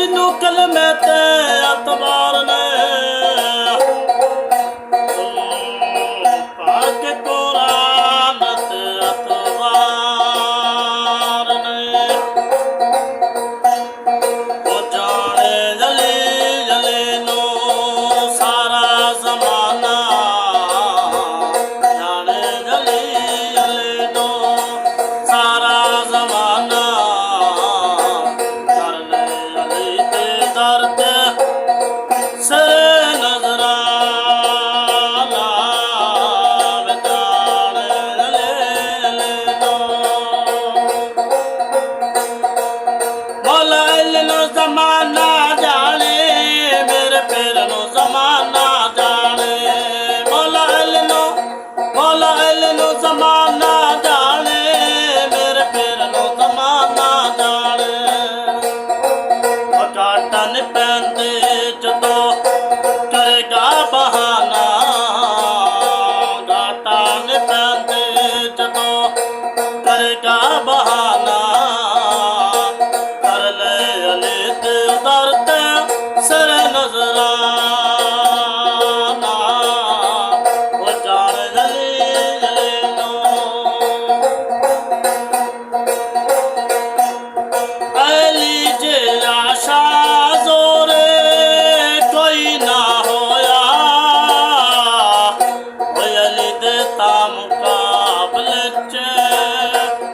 जिन्नू कलमे ते अतवार ने पाक कुरान ते अतवार ने ओ जाने जले जले नो सारा जमाना जाने जले जले नो सारा जमाना कर ले अली ते दर ते सरे नजराना जाने जले जले नो मौला नो जमाना जाने मेरे पैर नो जमाना जाने मौला नो जमाना जाने मेरे पैर नो जमाना जाने काटन पैंदे जदों करेगा बहाना काटन पैंदे जदों करेगा बहाना कर ले अली ते दर ते सर नजराना ओ जान जले जले नो अली जे आशा जोरे कोई ना होया ओ अली दे ता मुकाबले च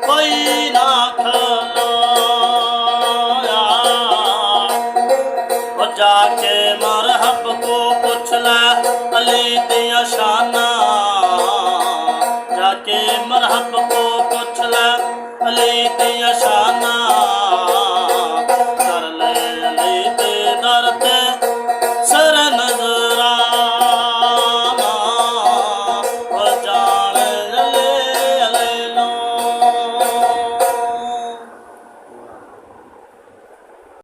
कोई ना खलोया ओ जाके मरहब को पुछ ले अली दिया शाना जाके मरहब को पुछ ले अली दिया